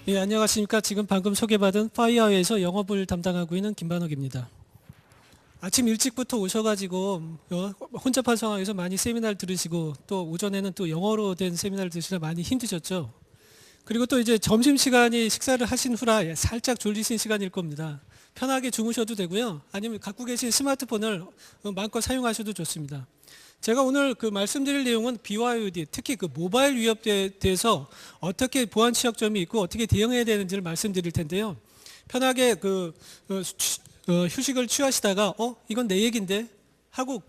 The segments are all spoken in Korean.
예, 안녕하십니까. 지금 방금 소개받은 파이어에서 영업을 담당하고 있는 김반옥입니다. 아침 일찍부터 오셔가지고 혼잡한 상황에서 많이 세미나를 들으시고 또 오전에는 또 영어로 된 세미나를 들으시라 많이 힘드셨죠. 그리고 또 이제 점심시간이 식사를 하신 후라 살짝 졸리신 시간일 겁니다. 편하게 주무셔도 되고요. 아니면 갖고 계신 스마트폰을 마음껏 사용하셔도 좋습니다. 제가 오늘 말씀드릴 내용은 BYOD, 특히 모바일 위협에 대해서 어떻게 보안 취약점이 있고 어떻게 대응해야 되는지를 말씀드릴 텐데요. 편하게 휴식을 취하시다가 이건 내 얘긴데 하고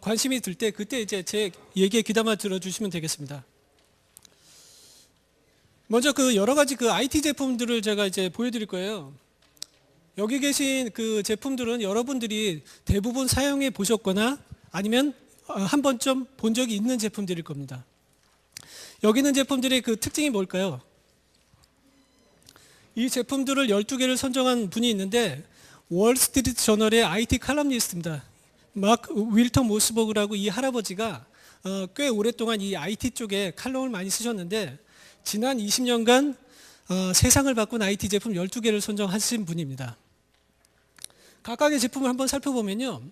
관심이 들 때 그때 이제 제 얘기에 귀담아 들어주시면 되겠습니다. 먼저 여러 가지 IT 제품들을 제가 이제 보여드릴 거예요. 여기 계신 제품들은 여러분들이 대부분 사용해 보셨거나 아니면 한 번쯤 본 적이 있는 제품들일 겁니다. 여기 있는 제품들의 특징이 뭘까요? 이 제품들을 12개를 선정한 분이 있는데 월스트리트 저널의 IT 칼럼니스트입니다. 마크 윌턴 모스버그라고 이 할아버지가 꽤 오랫동안 이 IT 쪽에 칼럼을 많이 쓰셨는데 지난 20년간 세상을 바꾼 IT 제품 12개를 선정하신 분입니다. 각각의 제품을 한번 살펴보면요.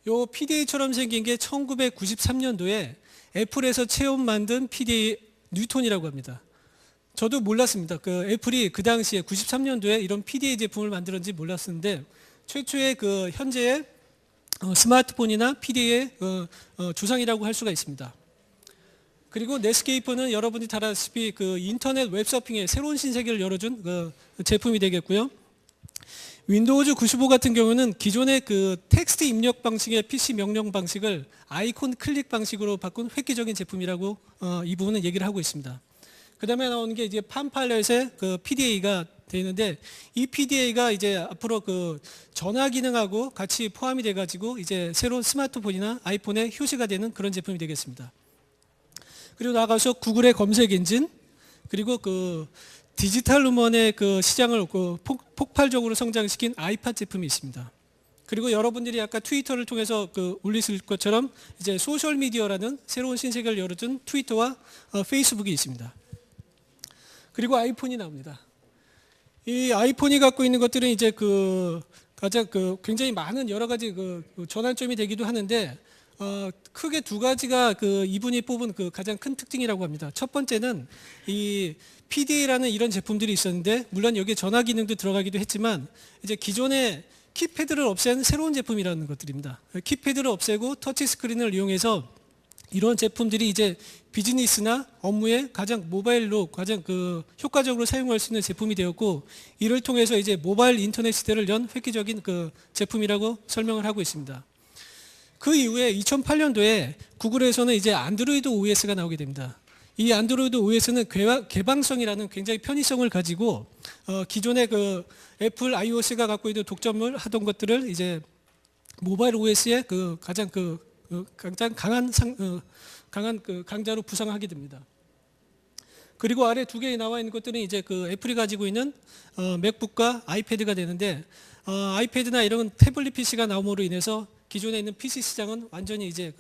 요 PDA처럼 생긴 게 1993년도에 애플에서 처음 만든 PDA 뉴턴이라고 합니다. 저도 몰랐습니다. 애플이 그 당시에 93년도에 이런 PDA 제품을 만들었는지 몰랐었는데 최초의 현재의 스마트폰이나 PDA의 주상이라고 할 수가 있습니다. 그리고 넷스케이프는 여러분이 다 아시다시피 인터넷 웹서핑의 새로운 신세계를 열어준 제품이 되겠고요. 윈도우즈 95 같은 경우는 기존의 텍스트 입력 방식의 PC 명령 방식을 아이콘 클릭 방식으로 바꾼 획기적인 제품이라고 이 부분은 얘기를 하고 있습니다. 그 다음에 나오는 게 이제 팜파일럿의 PDA가 되는데 이 PDA가 이제 앞으로 전화 기능하고 같이 포함이 돼가지고 이제 새로운 스마트폰이나 아이폰에 효시가 되는 그런 제품이 되겠습니다. 그리고 나가서 구글의 검색 엔진 그리고 디지털 음원의 시장을 폭발적으로 성장시킨 아이팟 제품이 있습니다. 그리고 여러분들이 아까 트위터를 통해서 올리실 것처럼 이제 소셜 미디어라는 새로운 신세계를 열어준 트위터와 페이스북이 있습니다. 그리고 아이폰이 나옵니다. 이 아이폰이 갖고 있는 것들은 이제 가장 굉장히 많은 여러 가지 전환점이 되기도 하는데 크게 두 가지가 이분이 뽑은 가장 큰 특징이라고 합니다. 첫 번째는 이 PDA라는 이런 제품들이 있었는데 물론 여기에 전화 기능도 들어가기도 했지만 이제 기존의 키패드를 없앤 새로운 제품이라는 것들입니다. 키패드를 없애고 터치 스크린을 이용해서 이런 제품들이 이제 비즈니스나 업무에 가장 모바일로 가장 효과적으로 사용할 수 있는 제품이 되었고 이를 통해서 이제 모바일 인터넷 시대를 연 획기적인 제품이라고 설명을 하고 있습니다. 그 이후에 2008년도에 구글에서는 이제 안드로이드 OS가 나오게 됩니다. 이 안드로이드 OS는 개방성이라는 굉장히 편의성을 가지고 기존의 애플 iOS가 갖고 있는 독점을 하던 것들을 이제 모바일 OS의 가장 강한 강자로 부상하게 됩니다. 그리고 아래 두 개 나와 있는 것들은 이제 애플이 가지고 있는 맥북과 아이패드가 되는데 아이패드나 이런 태블릿 PC가 나옴으로 인해서 기존에 있는 PC 시장은 완전히 이제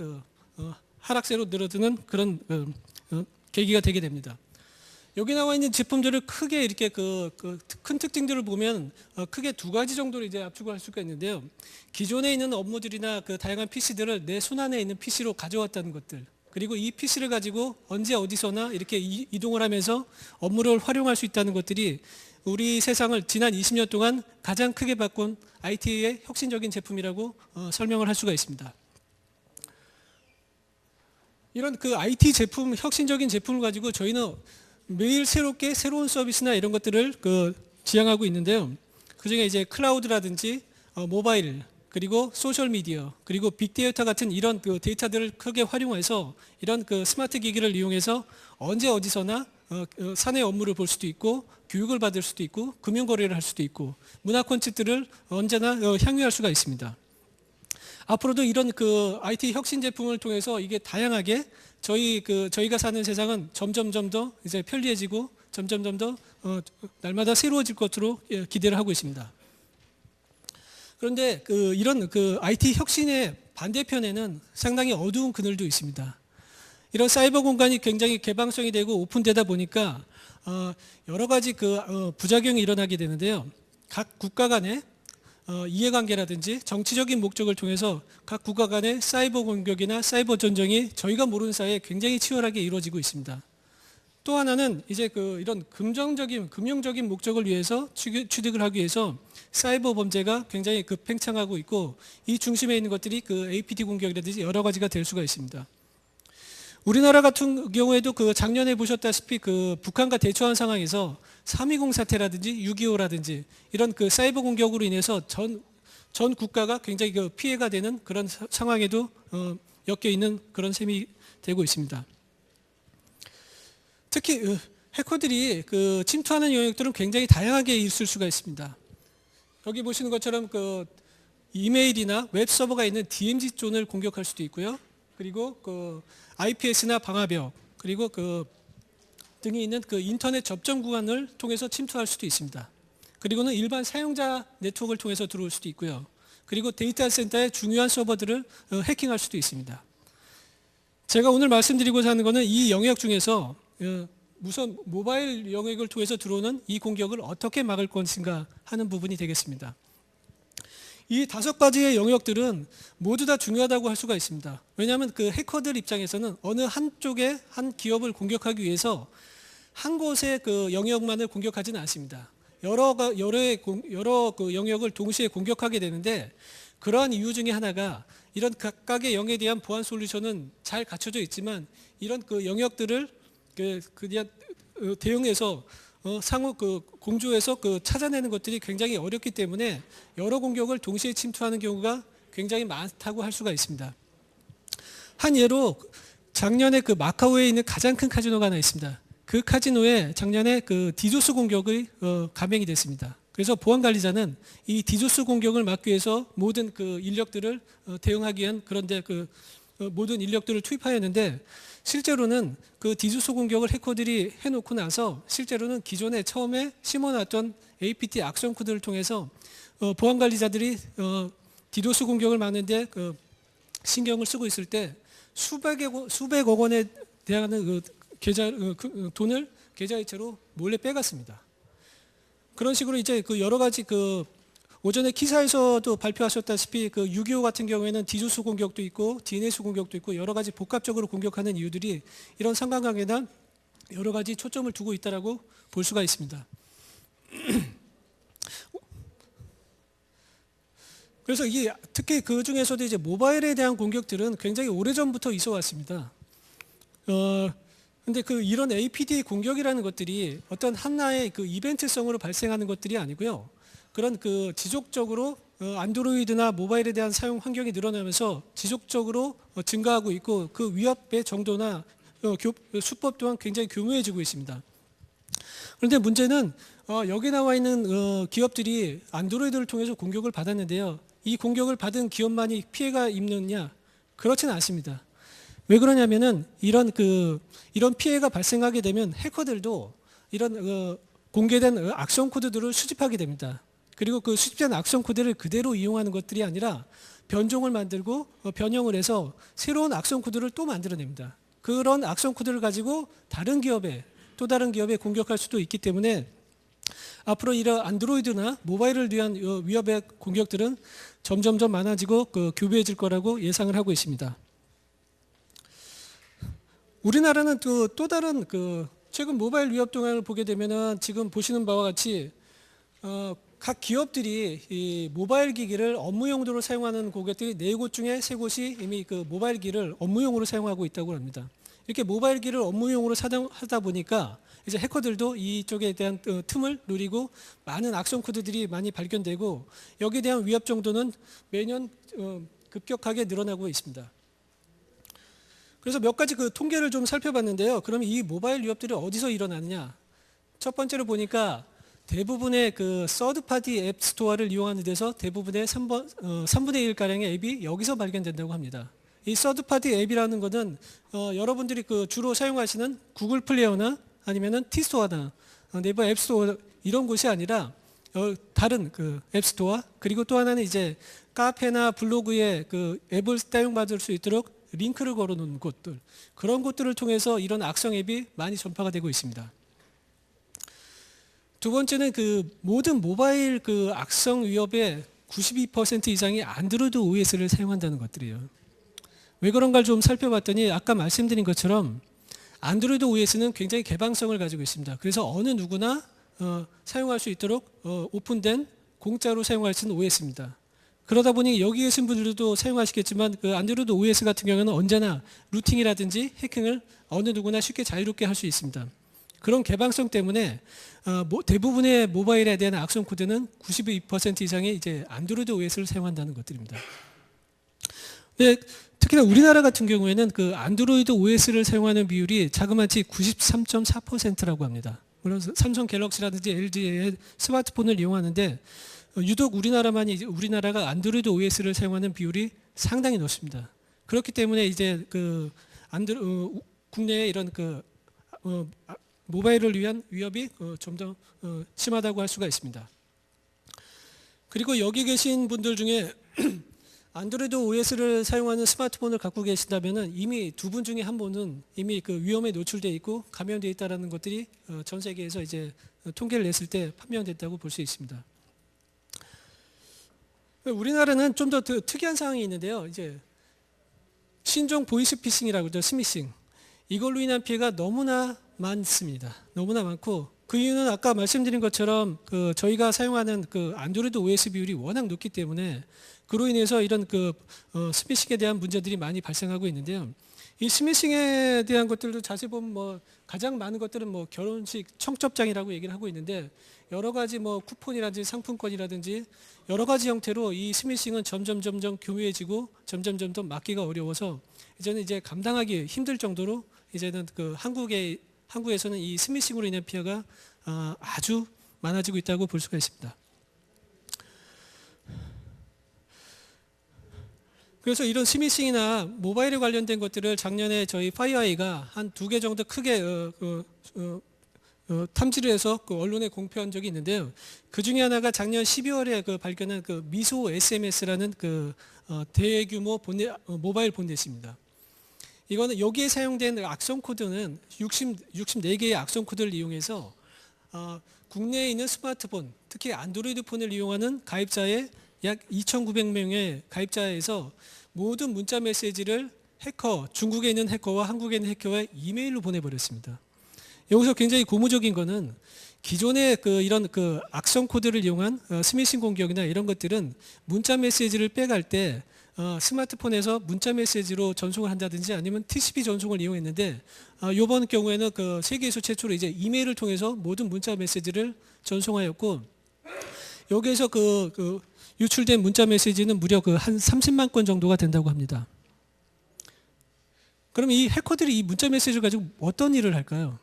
하락세로 늘어드는 그런 계기가 되게 됩니다. 여기 나와 있는 제품들을 크게 이렇게 큰 특징들을 보면 크게 두 가지 정도로 이제 압축을 할 수가 있는데요. 기존에 있는 업무들이나 다양한 PC들을 내 손안에 있는 PC로 가져왔다는 것들. 그리고 이 PC를 가지고 언제 어디서나 이렇게 이동을 하면서 업무를 활용할 수 있다는 것들이 우리 세상을 지난 20년 동안 가장 크게 바꾼 IT의 혁신적인 제품이라고 설명을 할 수가 있습니다. 이런 IT 제품, 혁신적인 제품을 가지고 저희는 매일 새롭게 새로운 서비스나 이런 것들을 지향하고 있는데요. 그중에 이제 클라우드라든지 모바일, 그리고 소셜미디어, 그리고 빅데이터 같은 이런 데이터들을 크게 활용해서 이런 스마트 기기를 이용해서 언제 어디서나 사내 업무를 볼 수도 있고 교육을 받을 수도 있고 금융거래를 할 수도 있고 문화 콘텐츠들을 언제나 향유할 수가 있습니다. 앞으로도 이런 IT 혁신 제품을 통해서 이게 다양하게 저희가 사는 세상은 점점 더 이제 편리해지고 점점 더 날마다 새로워질 것으로 기대를 하고 있습니다. 그런데 이런 IT 혁신의 반대편에는 상당히 어두운 그늘도 있습니다. 이런 사이버 공간이 굉장히 개방성이 되고 오픈되다 보니까 여러 가지 부작용이 일어나게 되는데요. 각 국가 간의 이해관계라든지 정치적인 목적을 통해서 각 국가 간의 사이버 공격이나 사이버 전쟁이 저희가 모르는 사이에 굉장히 치열하게 이루어지고 있습니다. 또 하나는 이제 이런 금융적인 목적을 위해서 취득을 하기 위해서 사이버 범죄가 굉장히 팽창하고 있고, 이 중심에 있는 것들이 APT 공격이라든지 여러 가지가 될 수가 있습니다. 우리나라 같은 경우에도 작년에 보셨다시피 북한과 대처한 상황에서 3.20 사태라든지 6.25라든지 이런 사이버 공격으로 인해서 전 국가가 굉장히 피해가 되는 그런 상황에도 엮여 있는 그런 셈이 되고 있습니다. 특히 해커들이 침투하는 영역들은 굉장히 다양하게 있을 수가 있습니다. 여기 보시는 것처럼 이메일이나 웹 서버가 있는 DMZ 존을 공격할 수도 있고요. 그리고 IPS나 방화벽, 그리고 등이 있는 인터넷 접점 구간을 통해서 침투할 수도 있습니다. 그리고는 일반 사용자 네트워크를 통해서 들어올 수도 있고요. 그리고 데이터 센터의 중요한 서버들을 해킹할 수도 있습니다. 제가 오늘 말씀드리고자 하는 것은 이 영역 중에서 우선 모바일 영역을 통해서 들어오는 이 공격을 어떻게 막을 것인가 하는 부분이 되겠습니다. 이 5가지의 영역들은 모두 다 중요하다고 할 수가 있습니다. 왜냐하면 해커들 입장에서는 어느 한쪽의 한 기업을 공격하기 위해서 한 곳의 영역만을 공격하지는 않습니다. 여러 영역을 동시에 공격하게 되는데, 그러한 이유 중에 하나가 이런 각각의 영역에 대한 보안 솔루션은 잘 갖춰져 있지만 이런 영역들을 대응해서 상호 공조해서 찾아내는 것들이 굉장히 어렵기 때문에 여러 공격을 동시에 침투하는 경우가 굉장히 많다고 할 수가 있습니다. 한 예로 작년에 마카오에 있는 가장 큰 카지노가 하나 있습니다. 그 카지노에 작년에 디도스 공격이 감행이 됐습니다. 그래서 보안관리자는 이 디도스 공격을 막기 위해서 모든 인력들을 대응하기 위한 그런데 모든 인력들을 투입하였는데, 실제로는 디도스 공격을 해커들이 해놓고 나서 실제로는 기존에 처음에 심어놨던 APT 악성 코드를 통해서 보안관리자들이 디도스 공격을 막는데 신경을 쓰고 있을 때 수백억 원에 대한 돈을 계좌이체로 몰래 빼갔습니다. 그런 식으로 이제 여러 가지 오전에 기사에서도 발표하셨다시피 6.25 같은 경우에는 디도스 공격도 있고 DNS 공격도 있고 여러 가지 복합적으로 공격하는 이유들이 이런 상관관계나 여러 가지 초점을 두고 있다라고 볼 수가 있습니다. 그래서 특히 그 중에서도 이제 모바일에 대한 공격들은 굉장히 오래전부터 있어 왔습니다. 근데 이런 APT 공격이라는 것들이 어떤 하나의 이벤트성으로 발생하는 것들이 아니고요. 그런 지속적으로 안드로이드나 모바일에 대한 사용 환경이 늘어나면서 지속적으로 증가하고 있고, 그 위협의 정도나 수법 또한 굉장히 교묘해지고 있습니다. 그런데 문제는 여기 나와 있는 기업들이 안드로이드를 통해서 공격을 받았는데요. 이 공격을 받은 기업만이 피해가 입느냐? 그렇지는 않습니다. 왜 그러냐면은 이런 피해가 발생하게 되면 해커들도 이런 공개된 악성 코드들을 수집하게 됩니다. 그리고 수집된 악성 코드를 그대로 이용하는 것들이 아니라 변종을 만들고 변형을 해서 새로운 악성 코드를 또 만들어냅니다. 그런 악성 코드를 가지고 또 다른 기업에 공격할 수도 있기 때문에 앞으로 이런 안드로이드나 모바일을 위한 위협의 공격들은 점점점 많아지고 교묘해질 거라고 예상을 하고 있습니다. 우리나라는 또 다른 최근 모바일 위협 동향을 보게 되면은 지금 보시는 바와 같이 각 기업들이 이 모바일 기기를 업무 용도로 사용하는 고객들이 4곳 중에 3곳이 이미 모바일 기기를 업무용으로 사용하고 있다고 합니다. 이렇게 모바일 기기를 업무용으로 하다 보니까 이제 해커들도 이쪽에 대한 틈을 노리고 많은 악성 코드들이 많이 발견되고, 여기에 대한 위협 정도는 매년 급격하게 늘어나고 있습니다. 그래서 몇 가지 통계를 좀 살펴봤는데요. 그럼 이 모바일 위협들이 어디서 일어나느냐? 첫 번째로 보니까 대부분의 서드 파티 앱 스토어를 이용하는 데서 대부분의 3분의 1가량의 앱이 여기서 발견된다고 합니다. 이 서드 파티 앱이라는 것은 여러분들이 주로 사용하시는 구글 플레이어나 아니면은 티스토어나 네이버 앱 스토어 이런 곳이 아니라 다른 앱 스토어, 그리고 또 하나는 이제 카페나 블로그에 앱을 사용받을 수 있도록 링크를 걸어놓은 곳들, 그런 곳들을 통해서 이런 악성 앱이 많이 전파가 되고 있습니다. 두 번째는 그 모든 모바일 그 악성 위협의 92% 이상이 안드로이드 OS를 사용한다는 것들이에요. 왜 그런가를 좀 살펴봤더니 아까 말씀드린 것처럼 안드로이드 OS는 굉장히 개방성을 가지고 있습니다. 그래서 어느 누구나 사용할 수 있도록 오픈된 공짜로 사용할 수 있는 OS입니다. 그러다 보니 여기 계신 분들도 사용하시겠지만 그 안드로이드 OS 같은 경우는 언제나 루팅이라든지 해킹을 어느 누구나 쉽게 자유롭게 할 수 있습니다. 그런 개방성 때문에 대부분의 모바일에 대한 악성 코드는 92% 이상이 이제 안드로이드 OS를 사용한다는 것들입니다. 네, 특히나 우리나라 같은 경우에는 그 안드로이드 OS를 사용하는 비율이 자그마치 93.4%라고 합니다. 물론 삼성 갤럭시라든지 LG의 스마트폰을 이용하는데 유독 우리나라가 안드로이드 OS를 사용하는 비율이 상당히 높습니다. 그렇기 때문에 이제 그 국내에 이런 그 모바일을 위한 위협이 좀 더 심하다고 할 수가 있습니다. 그리고 여기 계신 분들 중에 안드로이드 OS를 사용하는 스마트폰을 갖고 계신다면 이미 두 분 중에 한 분은 이미 그 위험에 노출되어 있고 감염되어 있다는 것들이 전 세계에서 이제 통계를 냈을 때 판명됐다고 볼 수 있습니다. 우리나라는 좀 더 특이한 상황이 있는데요. 이제 신종 보이스피싱이라고 하죠. 스미싱. 이걸로 인한 피해가 너무나 많습니다. 너무나 많고 그 이유는 아까 말씀드린 것처럼 그 저희가 사용하는 그 안드로이드 OS 비율이 워낙 높기 때문에 그로 인해서 이런 그 스미싱에 대한 문제들이 많이 발생하고 있는데요. 이 스미싱에 대한 것들도 자세히 보면 뭐 가장 많은 것들은 뭐 결혼식 청첩장이라고 얘기를 하고 있는데 여러 가지 뭐 쿠폰이라든지 상품권이라든지 여러 가지 형태로 이 스미싱은 점점 교묘해지고 점점 더 막기가 어려워서 이제는 이제 감당하기 힘들 정도로 이제는 그 한국에서는 이 스미싱으로 인한 피해가 아주 많아지고 있다고 볼 수가 있습니다. 그래서 이런 스미싱이나 모바일에 관련된 것들을 작년에 저희 파이어아이가 한 2개 정도 크게 탐지를 해서 그 언론에 공표한 적이 있는데요. 그 중에 하나가 작년 12월에 그 발견한 그 미소 SMS라는 그 대규모 모바일 본넷입니다. 이거는 여기에 사용된 악성 코드는 64개의 악성 코드를 이용해서 국내에 있는 스마트폰, 특히 안드로이드 폰을 이용하는 가입자의 약 2,900명의 가입자에서 모든 문자 메시지를 중국에 있는 해커와 한국에 있는 해커의 이메일로 보내버렸습니다. 여기서 굉장히 고무적인 거는 기존의 이런 악성 코드를 이용한 스미싱 공격이나 이런 것들은 문자 메시지를 빼갈 때 스마트폰에서 문자 메시지로 전송을 한다든지 아니면 TCP 전송을 이용했는데 이번 경우에는 세계에서 최초로 이제 이메일을 통해서 모든 문자 메시지를 전송하였고 여기에서 유출된 문자 메시지는 무려 한 30만 건 정도가 된다고 합니다. 그럼 이 해커들이 이 문자 메시지를 가지고 어떤 일을 할까요?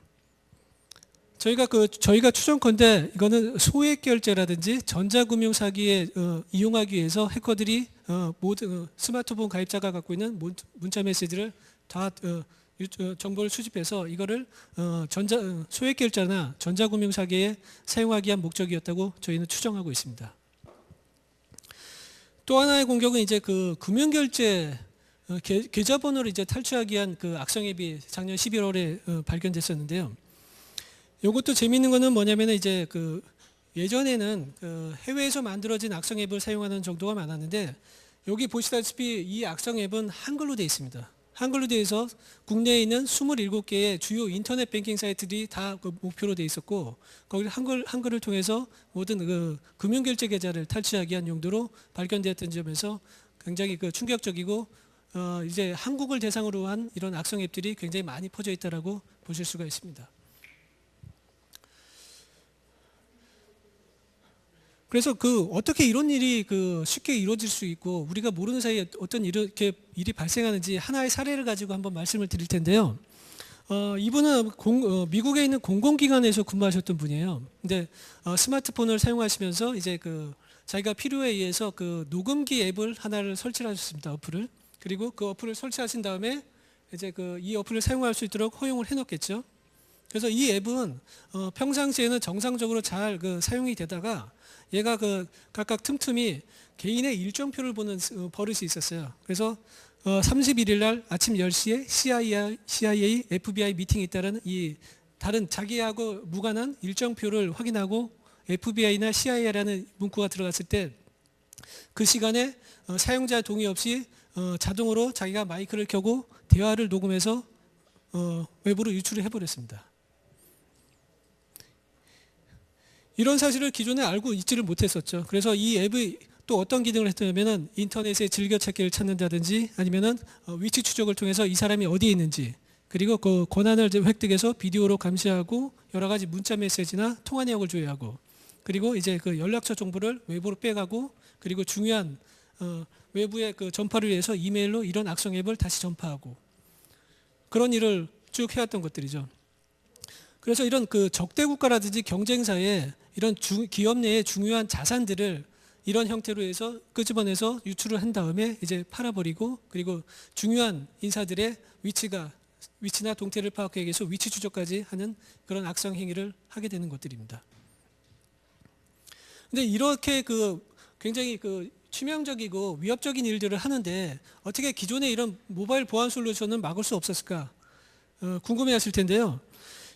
저희가 추정컨대 이거는 소액 결제라든지 전자금융 사기에 이용하기 위해서 해커들이 모든 스마트폰 가입자가 갖고 있는 문자 메시지를 다 정보를 수집해서 이거를 소액 결제나 전자금융 사기에 사용하기 위한 목적이었다고 저희는 추정하고 있습니다. 또 하나의 공격은 이제 금융결제 계좌번호를 이제 탈취하기 위한 악성 앱이 작년 11월에 발견됐었는데요. 이것도 재미있는 거는 뭐냐면 이제 예전에는 해외에서 만들어진 악성 앱을 사용하는 정도가 많았는데 여기 보시다시피 이 악성 앱은 한글로 되어 있습니다. 한글로 되어 있어 국내에 있는 27개의 주요 인터넷 뱅킹 사이트들이 다 목표로 되어 있었고 거기 한글을 통해서 모든 금융결제 계좌를 탈취하기 위한 용도로 발견되었던 점에서 굉장히 충격적이고 이제 한국을 대상으로 한 이런 악성 앱들이 굉장히 많이 퍼져 있다라고 보실 수가 있습니다. 그래서 어떻게 이런 일이 쉽게 이루어질 수 있고 우리가 모르는 사이에 어떤 이렇게 일이 발생하는지 하나의 사례를 가지고 한번 말씀을 드릴 텐데요. 이분은 미국에 있는 공공기관에서 근무하셨던 분이에요. 근데 스마트폰을 사용하시면서 이제 자기가 필요에 의해서 녹음기 앱을 하나를 설치를 하셨습니다. 어플을. 그리고 그 어플을 설치하신 다음에 이제 이 어플을 사용할 수 있도록 허용을 해놓겠죠. 그래서 이 앱은 평상시에는 정상적으로 잘 사용이 되다가 얘가 각각 틈틈이 개인의 일정표를 보는 버릇이 있었어요. 그래서 31일 날 아침 10시에 CIA, FBI 미팅이 있다는 이 다른 자기하고 무관한 일정표를 확인하고 FBI나 CIA라는 문구가 들어갔을 때 그 시간에 사용자 동의 없이 자동으로 자기가 마이크를 켜고 대화를 녹음해서 외부로 유출을 해버렸습니다. 이런 사실을 기존에 알고 있지를 못했었죠. 그래서 이 앱이 또 어떤 기능을 했냐면은 인터넷에 즐겨찾기를 찾는다든지 아니면은 위치 추적을 통해서 이 사람이 어디에 있는지, 그리고 그 권한을 획득해서 비디오로 감시하고 여러 가지 문자 메시지나 통화 내역을 조회하고, 그리고 이제 그 연락처 정보를 외부로 빼가고, 그리고 중요한 외부의 그 전파를 위해서 이메일로 이런 악성 앱을 다시 전파하고, 그런 일을 쭉 해왔던 것들이죠. 그래서 이런 그 적대 국가라든지 경쟁사에 이런 기업 내의 중요한 자산들을 이런 형태로 해서 끄집어내서 유출을 한 다음에 이제 팔아버리고, 그리고 중요한 인사들의 위치나 동태를 파악하기 위해서 위치 추적까지 하는 그런 악성 행위를 하게 되는 것들입니다. 근데 이렇게 그 굉장히 그 치명적이고 위협적인 일들을 하는데 어떻게 기존의 이런 모바일 보안 솔루션은 막을 수 없었을까 궁금해하실 텐데요.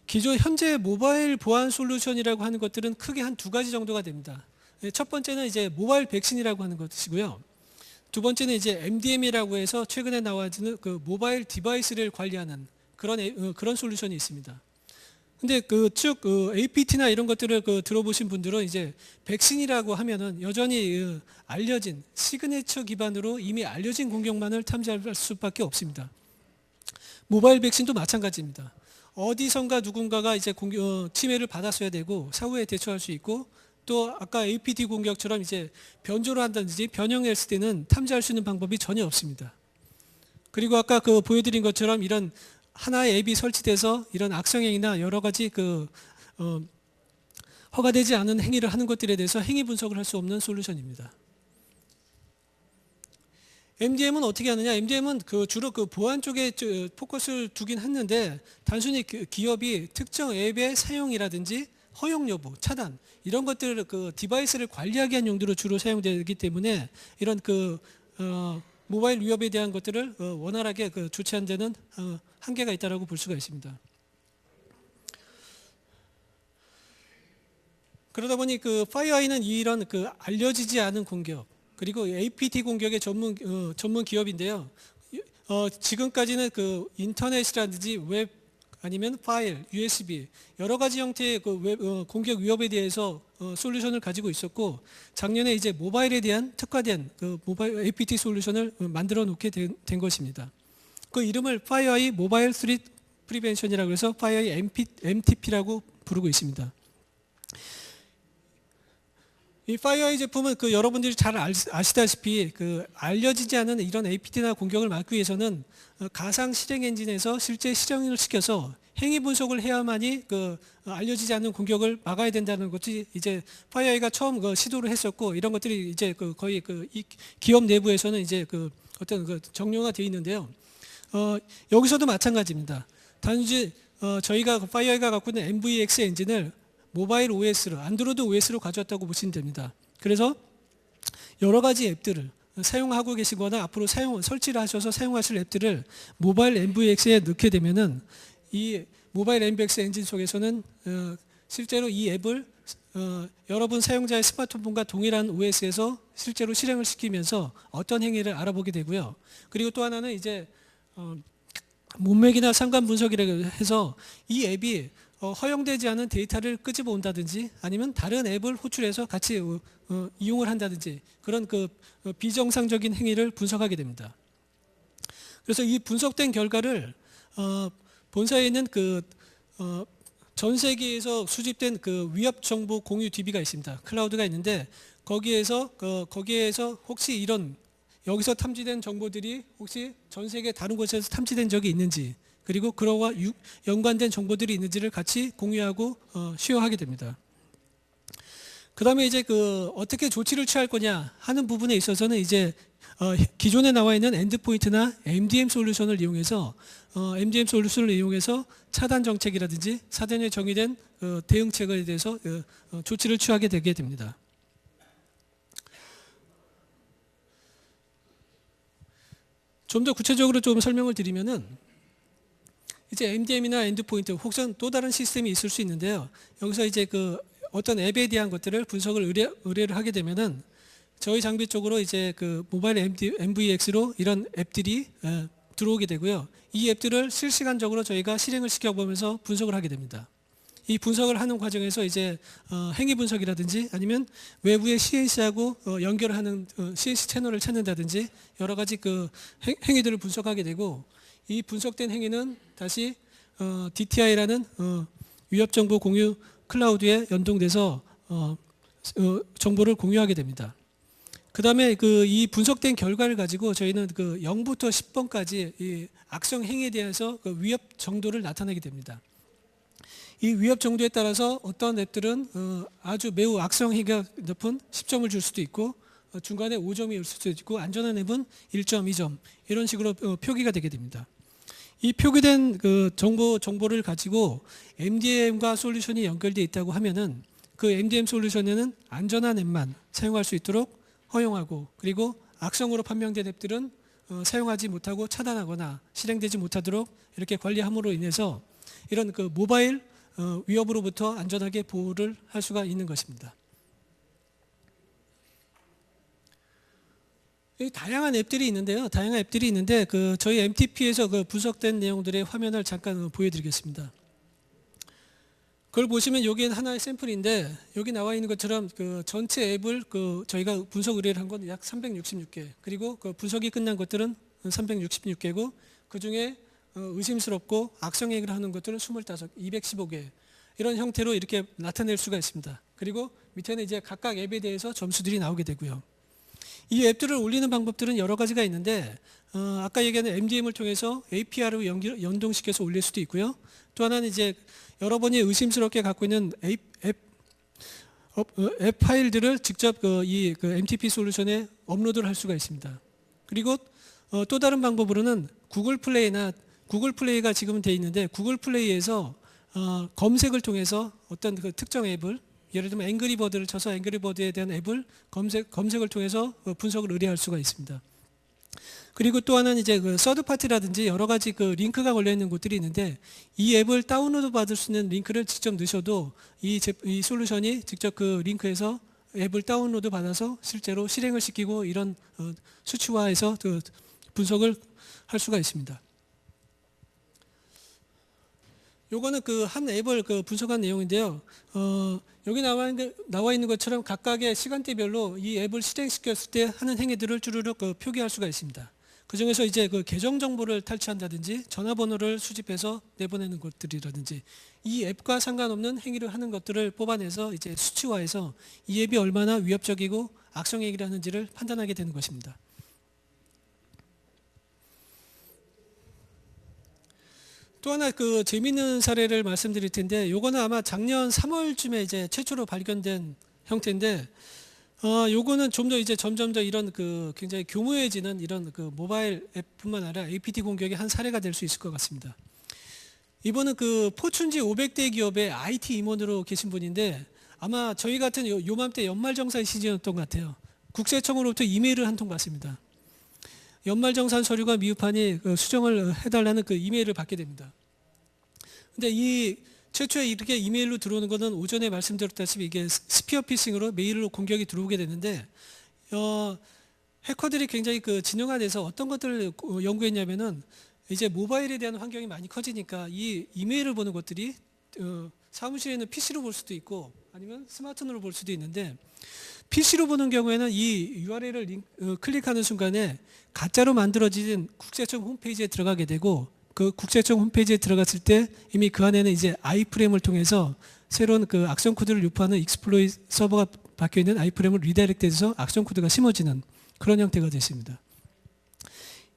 기존 현재 모바일 보안 솔루션이라고 하는 것들은 크게 한 두 가지 정도가 됩니다. 첫 번째는 이제 모바일 백신이라고 하는 것이고요. 두 번째는 이제 MDM이라고 해서 최근에 나와지는 그 모바일 디바이스를 관리하는 그런 솔루션이 있습니다. 근데 쭉 APT나 이런 것들을 들어보신 분들은 이제 백신이라고 하면은 여전히 알려진 시그네처 기반으로 이미 알려진 공격만을 탐지할 수밖에 없습니다. 모바일 백신도 마찬가지입니다. 어디선가 누군가가 이제 침해를 받았어야 되고 사후에 대처할 수 있고, 또 아까 APT 공격처럼 이제 변조를 한다든지 변형했을 때는 탐지할 수 있는 방법이 전혀 없습니다. 그리고 아까 보여드린 것처럼 이런 하나의 앱이 설치돼서 이런 악성행위나 여러 가지 허가되지 않은 행위를 하는 것들에 대해서 행위 분석을 할 수 없는 솔루션입니다. MDM은 어떻게 하느냐? MDM은 주로 보안 쪽에 포커스를 두긴 했는데, 단순히 기업이 특정 앱의 사용이라든지 허용 여부, 차단 이런 것들을 디바이스를 관리하기 위한 용도로 주로 사용되기 때문에 이런 모바일 위협에 대한 것들을 원활하게 조치하는 데는 한계가 있다라고 볼 수가 있습니다. 그러다 보니 파이어아이는 이런 알려지지 않은 공격, 그리고 APT 공격의 전문 기업인데요. 지금까지는 인터넷이라든지 웹 아니면 파일, USB 여러 가지 형태의 공격 위협에 대해서 솔루션을 가지고 있었고, 작년에 이제 모바일에 대한 특화된 모바일 APT 솔루션을 만들어 놓게 된 것입니다. 그 이름을 파이어아이 모바일 스트릿 프리벤션이라고 해서 파이어아이 MTP라고 부르고 있습니다. 이 파이어아이 제품은 여러분들이 잘 아시다시피 알려지지 않은 이런 APT나 공격을 막기 위해서는 가상 실행 엔진에서 실제 실행을 시켜서 행위 분석을 해야만이 알려지지 않는 공격을 막아야 된다는 것이 이제 파이어아이가 처음 시도를 했었고, 이런 것들이 이제 거의 이 기업 내부에서는 이제 어떤 정령화되어 있는데요. 여기서도 마찬가지입니다. 단지 저희가 파이어아이가 갖고 있는 MVX 엔진을 모바일 OS로, 안드로이드 OS로 가져왔다고 보시면 됩니다. 그래서 여러 가지 앱들을 사용하고 계시거나 앞으로 설치를 하셔서 사용하실 앱들을 모바일 MVX에 넣게 되면은 이 모바일 MVX 엔진 속에서는 실제로 이 앱을 여러분 사용자의 스마트폰과 동일한 OS에서 실제로 실행을 시키면서 어떤 행위를 알아보게 되고요. 그리고 또 하나는 이제 문맥이나 상관 분석이라고 해서 이 앱이 허용되지 않은 데이터를 끄집어 온다든지 아니면 다른 앱을 호출해서 같이 이용을 한다든지 그런 비정상적인 행위를 분석하게 됩니다. 그래서 이 분석된 결과를 본사에 있는 전 세계에서 수집된 위협 정보 공유 DB가 있습니다. 클라우드가 있는데 거기에서 혹시 이런 여기서 탐지된 정보들이 혹시 전 세계 다른 곳에서 탐지된 적이 있는지, 그리고 그와 연관된 정보들이 있는지를 같이 공유하고 쉐어하게 됩니다. 그 다음에 이제 어떻게 조치를 취할 거냐 하는 부분에 있어서는 이제 기존에 나와 있는 엔드포인트나 MDM 솔루션을 이용해서 차단 정책이라든지 사전에 정의된 대응책에 대해서 조치를 취하게 되게 됩니다. 좀 더 구체적으로 좀 설명을 드리면은 이제 MDM이나 엔드포인트 혹은 또 다른 시스템이 있을 수 있는데요. 여기서 이제 그 어떤 앱에 대한 것들을 분석을 의뢰를 하게 되면은 저희 장비 쪽으로 이제 그 모바일 MVX로 이런 앱들이 들어오게 되고요. 이 앱들을 실시간적으로 저희가 실행을 시켜보면서 분석을 하게 됩니다. 이 분석을 하는 과정에서 이제 행위 분석이라든지 아니면 외부의 CNC하고 연결을 하는 CNC 채널을 찾는다든지 여러 가지 그 행위들을 분석하게 되고 이 분석된 행위는 다시 DTI라는 위협정보 공유 클라우드에 연동돼서 정보를 공유하게 됩니다. 그 다음에 이 분석된 결과를 가지고 저희는 그 0부터 10번까지 이 악성 행위에 대해서 그 위협 정도를 나타내게 됩니다. 이 위협 정도에 따라서 어떤 앱들은 아주 매우 악성 행위가 높은 10점을 줄 수도 있고 중간에 5점이 올 수도 있고 안전한 앱은 1점, 2점 이런 식으로 표기가 되게 됩니다. 이 표기된 그 정보를 가지고 MDM과 솔루션이 연결되어 있다고 하면은 그 MDM 솔루션에는 안전한 앱만 사용할 수 있도록 허용하고 그리고 악성으로 판명된 앱들은 사용하지 못하고 차단하거나 실행되지 못하도록 이렇게 관리함으로 인해서 이런 그 모바일 위협으로부터 안전하게 보호를 할 수가 있는 것입니다. 다양한 앱들이 있는데요. 다양한 앱들이 있는데 그 저희 MTP에서 그 분석된 내용들의 화면을 잠깐 보여드리겠습니다. 그걸 보시면 여기는 하나의 샘플인데 여기 나와 있는 것처럼 그 전체 앱을 그 저희가 분석 의뢰를 한 건 약 366개 그리고 그 분석이 끝난 것들은 366개고 그 중에 의심스럽고 악성 행위를 하는 것들은 25, 215개 이런 형태로 이렇게 나타낼 수가 있습니다. 그리고 밑에는 이제 각각 앱에 대해서 점수들이 나오게 되고요. 이 앱들을 올리는 방법들은 여러 가지가 있는데 아까 얘기하는 MDM을 통해서 API로 연동시켜서 올릴 수도 있고요. 또 하나는 이제 여러분이 의심스럽게 갖고 있는 앱 파일들을 직접 이 MTP 솔루션에 업로드를 할 수가 있습니다. 그리고 또 다른 방법으로는 구글 플레이가 지금은 돼 있는데 구글 플레이에서 검색을 통해서 어떤 그 특정 앱을 예를 들면 앵그리버드를 쳐서 앵그리버드에 대한 앱을 검색을 통해서 분석을 의뢰할 수가 있습니다. 그리고 또 하나는 이제 그 서드 파티라든지 여러 가지 그 링크가 걸려 있는 곳들이 있는데 이 앱을 다운로드 받을 수 있는 링크를 직접 넣으셔도 이 솔루션이 직접 그 링크에서 앱을 다운로드 받아서 실제로 실행을 시키고 이런 수치화해서 그 분석을 할 수가 있습니다. 요거는 그 한 앱을 그 분석한 내용인데요. 여기 나와 있는 것처럼 각각의 시간대별로 이 앱을 실행시켰을 때 하는 행위들을 쭈르륵 표기할 수가 있습니다. 그 중에서 이제 그 계정 정보를 탈취한다든지 전화번호를 수집해서 내보내는 것들이라든지 이 앱과 상관없는 행위를 하는 것들을 뽑아내서 이제 수치화해서 이 앱이 얼마나 위협적이고 악성 행위를 하는지를 판단하게 되는 것입니다. 또 하나 그 재미있는 사례를 말씀드릴 텐데 요거는 아마 작년 3월쯤에 이제 최초로 발견된 형태인데 요거는 좀 더 이제 점점 더 이런 그 굉장히 교모해지는 이런 그 모바일 앱뿐만 아니라 APT 공격의 한 사례가 될 수 있을 것 같습니다. 이분은 그 포춘지 500대 기업의 IT 임원으로 계신 분인데 아마 저희 같은 요맘때 연말정산 시즌이었던 것 같아요. 국세청으로부터 이메일을 한 통 받습니다. 연말정산 서류가 미흡하니 수정을 해달라는 그 이메일을 받게 됩니다. 근데 이 최초에 이렇게 이메일로 들어오는 것은 오전에 말씀드렸다시피 이게 스피어 피싱으로 메일로 공격이 들어오게 되는데 해커들이 굉장히 그 진영화돼서 어떤 것들을 연구했냐면은 이제 모바일에 대한 환경이 많이 커지니까 이 이메일을 보는 것들이 사무실에 있는 PC로 볼 수도 있고 아니면 스마트폰으로 볼 수도 있는데 PC로 보는 경우에는 이 URL을 클릭하는 순간에 가짜로 만들어진 국세청 홈페이지에 들어가게 되고 그 국세청 홈페이지에 들어갔을 때 이미 그 안에는 이제 아이프레임을 통해서 새로운 그 악성 코드를 유포하는 익스플로이 서버가 박혀 있는 아이프레임을 리다이렉트해서 악성 코드가 심어지는 그런 형태가 됐습니다.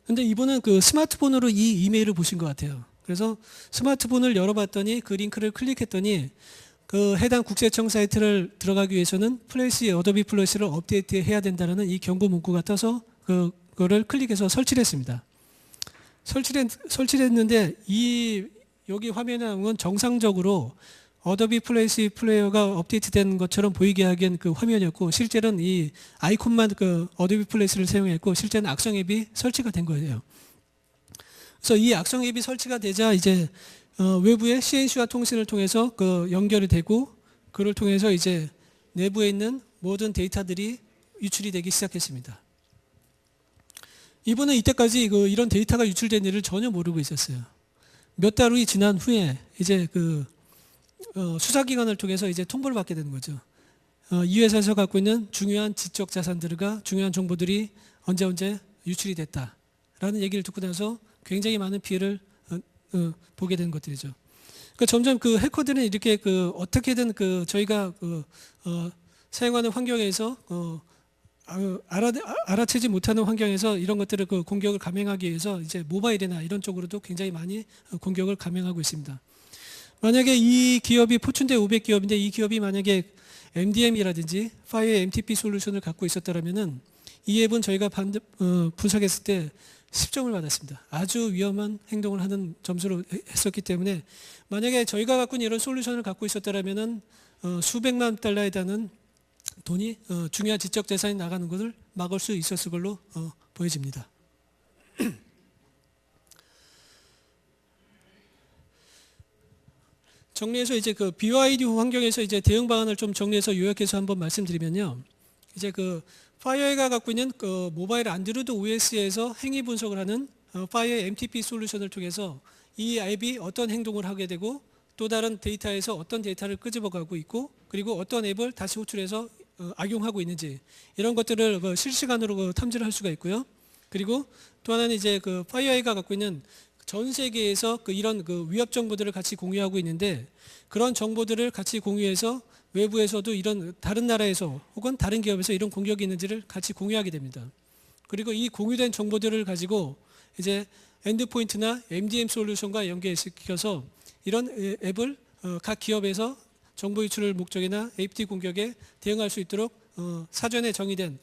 근데 이분은 그 스마트폰으로 이 이메일을 보신 것 같아요. 그래서 스마트폰을 열어봤더니 그 링크를 클릭했더니 그 해당 국세청 사이트를 들어가기 위해서는 어도비 플래시를 업데이트해야 된다는 이 경고 문구가 떠서 그거를 클릭해서 설치를 했습니다. 설치를 했는데 여기 화면에 나온 건 정상적으로 어도비 플래시 플레이어가 업데이트된 것처럼 보이게 하기엔 그 화면이었고 실제로는 이 아이콘만 그 어도비 플래시를 사용했고 실제는 악성 앱이 설치가 된 거예요. 그래서 이 악성 앱이 설치가 되자 이제 외부의 CNC와 통신을 통해서 그 연결이 되고 그를 통해서 이제 내부에 있는 모든 데이터들이 유출이 되기 시작했습니다. 이분은 이때까지 이런 데이터가 유출된 일을 전혀 모르고 있었어요. 몇 달이 지난 후에 이제 수사기관을 통해서 이제 통보를 받게 되는 거죠. 이 회사에서 갖고 있는 중요한 지적 자산들과 중요한 정보들이 언제 유출이 됐다라는 얘기를 듣고 나서 굉장히 많은 피해를 보게 되는 것들이죠. 그러니까 점점 해커들은 이렇게 어떻게든 저희가 사용하는 환경에서 알아채지 못하는 환경에서 이런 것들을 공격을 감행하기 위해서 이제 모바일이나 이런 쪽으로도 굉장히 많이 공격을 감행하고 있습니다. 만약에 이 기업이 포춘대 500 기업인데 이 기업이 만약에 MDM이라든지 파이어 MTP 솔루션을 갖고 있었다면은 이 앱은 저희가 분석했을 때 10점을 받았습니다. 아주 위험한 행동을 하는 점수로 했었기 때문에 만약에 저희가 갖고 있는 이런 솔루션을 갖고 있었다면은 수백만 달러에 달하는 돈이 중요한 지적 재산이 나가는 것을 막을 수 있었을 걸로 보여집니다. 정리해서 이제 BYD 환경에서 이제 대응 방안을 좀 정리해서 요약해서 한번 말씀드리면요. 이제 파이어가 갖고 있는 모바일 안드로이드 OS에서 행위 분석을 하는 파이어 MTP 솔루션을 통해서 이 앱이 어떤 행동을 하게 되고 또 다른 데이터에서 어떤 데이터를 끄집어가고 있고 그리고 어떤 앱을 다시 호출해서 악용하고 있는지 이런 것들을 실시간으로 탐지를 할 수가 있고요. 그리고 또 하나는 이제 파이어가 갖고 있는 전 세계에서 이런 위협 정보들을 같이 공유하고 있는데 그런 정보들을 같이 공유해서 외부에서도 이런 다른 나라에서 혹은 다른 기업에서 이런 공격이 있는지를 같이 공유하게 됩니다. 그리고 이 공유된 정보들을 가지고 이제 엔드포인트나 MDM 솔루션과 연계시켜서 이런 앱을 각 기업에서 정보 유출 목적이나 APT 공격에 대응할 수 있도록 사전에 정의된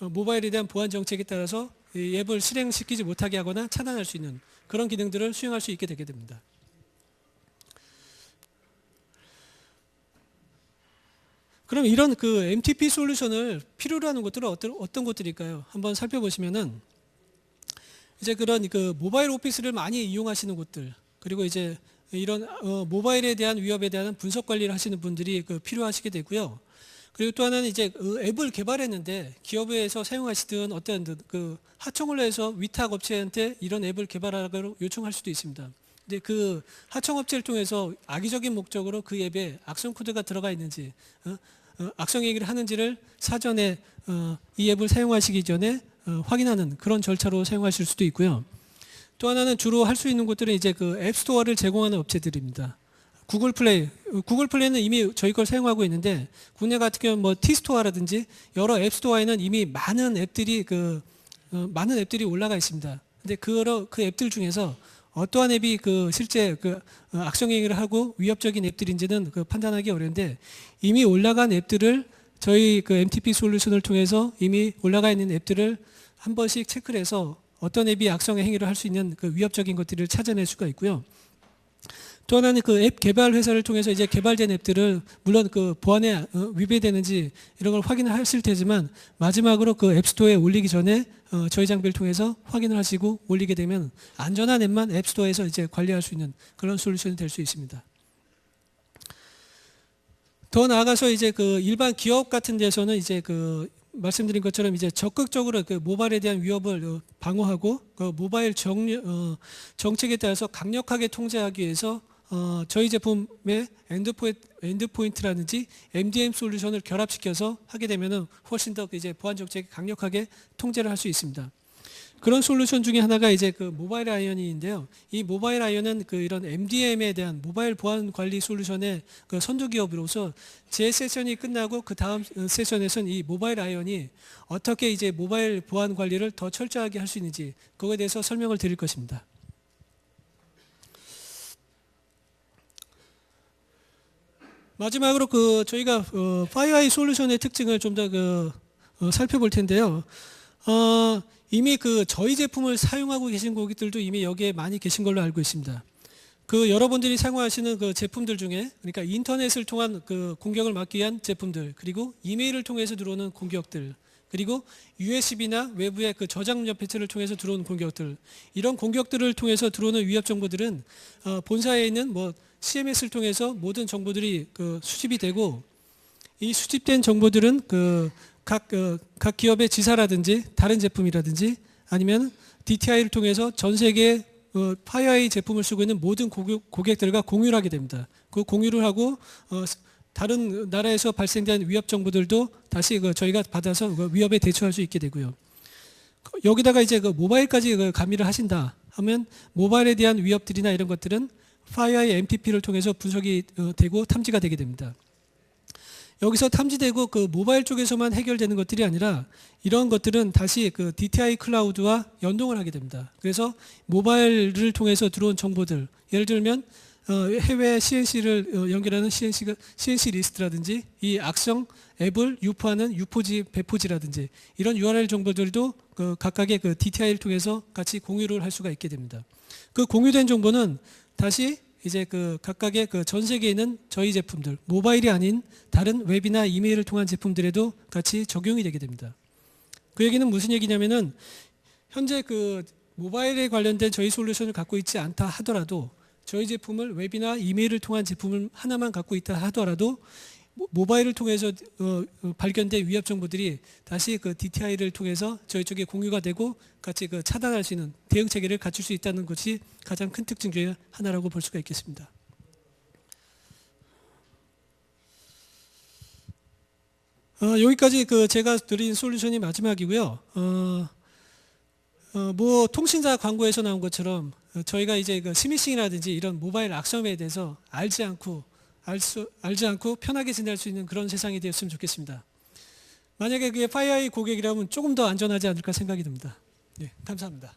모바일에 대한 보안 정책에 따라서 이 앱을 실행시키지 못하게 하거나 차단할 수 있는 그런 기능들을 수행할 수 있게 되게 됩니다. 그럼 이런 MTP 솔루션을 필요로 하는 것들은 어떤 것들일까요? 한번 살펴보시면은 이제 그런 모바일 오피스를 많이 이용하시는 곳들 그리고 이제 이런 모바일에 대한 위협에 대한 분석 관리를 하시는 분들이 필요하시게 되고요. 그리고 또 하나는 이제 앱을 개발했는데 기업에서 사용하시던 어떤 하청을 해서 위탁 업체한테 이런 앱을 개발하라고 요청할 수도 있습니다. 근데 하청업체를 통해서 악의적인 목적으로 그 앱에 악성 코드가 들어가 있는지 악성 얘기를 하는지를 사전에 이 앱을 사용하시기 전에 확인하는 그런 절차로 사용하실 수도 있고요. 또 하나는 주로 할 수 있는 곳들은 이제 앱스토어를 제공하는 업체들입니다. 구글 플레이는 이미 저희 걸 사용하고 있는데 국내 같은 경우는 뭐 티스토어라든지 여러 앱스토어에는 이미 많은 앱들이 올라가 있습니다. 근데 그 앱들 중에서 어떠한 앱이 실제 악성 행위를 하고 위협적인 앱들인지는 판단하기 어려운데 이미 올라간 앱들을 저희 MTP 솔루션을 통해서 이미 올라가 있는 앱들을 한 번씩 체크를 해서 어떤 앱이 악성의 행위를 할 수 있는 위협적인 것들을 찾아낼 수가 있고요. 또 하나는 앱 개발 회사를 통해서 이제 개발된 앱들을 물론 보안에 위배되는지 이런 걸 확인을 하실 테지만 마지막으로 앱스토어에 올리기 전에 저희 장비를 통해서 확인을 하시고 올리게 되면 안전한 앱만 앱스토어에서 이제 관리할 수 있는 그런 솔루션이 될 수 있습니다. 더 나아가서 이제 일반 기업 같은 데서는 이제 말씀드린 것처럼 이제 적극적으로 모바일에 대한 위협을 방어하고 모바일 정책에 따라서 강력하게 통제하기 위해서 저희 제품의 엔드포인트라든지 MDM 솔루션을 결합시켜서 하게 되면은 훨씬 더 이제 보안 정책이 강력하게 통제를 할 수 있습니다. 그런 솔루션 중에 하나가 이제 모바일 아이언인데요. 이 모바일 아이언은 이런 MDM에 대한 모바일 보안 관리 솔루션의 선두 기업으로서 제 세션이 끝나고 그 다음 세션에서는 이 모바일 아이언이 어떻게 이제 모바일 보안 관리를 더 철저하게 할 수 있는지 그거에 대해서 설명을 드릴 것입니다. 마지막으로 저희가 파이어아이 솔루션의 특징을 좀 더 살펴볼 텐데요. 이미 저희 제품을 사용하고 계신 고객들도 이미 여기에 많이 계신 걸로 알고 있습니다. 여러분들이 사용하시는 제품들 중에 그러니까 인터넷을 통한 공격을 막기 위한 제품들 그리고 이메일을 통해서 들어오는 공격들 그리고 USB나 외부의 그 저장 패치를 통해서 들어오는 공격들, 이런 공격들을 통해서 들어오는 위협 정보들은 본사에 있는 뭐 CMS를 통해서 모든 정보들이 그 수집이 되고, 이 수집된 정보들은 각 기업의 지사라든지 다른 제품이라든지 아니면 DTI를 통해서 전 세계 파이어아이 제품을 쓰고 있는 모든 고객들과 공유를 하게 됩니다. 그 공유를 하고 다른 나라에서 발생된 위협 정보들도 다시 저희가 받아서 위협에 대처할 수 있게 되고요. 여기다가 이제 모바일까지 가미를 하신다 하면 모바일에 대한 위협들이나 이런 것들은 파이어아이 MTP를 통해서 분석이 되고 탐지가 되게 됩니다. 여기서 탐지되고 모바일 쪽에서만 해결되는 것들이 아니라 이런 것들은 다시 DTI 클라우드와 연동을 하게 됩니다. 그래서 모바일을 통해서 들어온 정보들, 예를 들면 해외 CNC를 연결하는 CNC 리스트라든지 이 악성 앱을 유포하는 유포지, 배포지라든지 이런 URL 정보들도 각각의 DTI를 통해서 같이 공유를 할 수가 있게 됩니다. 그 공유된 정보는 다시 이제 각각의 전 세계에 있는 저희 제품들, 모바일이 아닌 다른 웹이나 이메일을 통한 제품들에도 같이 적용이 되게 됩니다. 그 얘기는 무슨 얘기냐면은 현재 모바일에 관련된 저희 솔루션을 갖고 있지 않다 하더라도 저희 제품을 웹이나 이메일을 통한 제품을 하나만 갖고 있다 하더라도 모바일을 통해서 발견된 위협 정보들이 다시 DTI를 통해서 저희 쪽에 공유가 되고 같이 차단할 수 있는 대응 체계를 갖출 수 있다는 것이 가장 큰 특징 중에 하나라고 볼 수가 있겠습니다. 여기까지 제가 드린 솔루션이 마지막이고요. 뭐 통신사 광고에서 나온 것처럼 저희가 이제 스미싱이라든지 이런 모바일 악성에 대해서 알지 않고 편하게 지낼 수 있는 그런 세상이 되었으면 좋겠습니다. 만약에 그게 파이어아이 고객이라면 조금 더 안전하지 않을까 생각이 듭니다. 네, 감사합니다.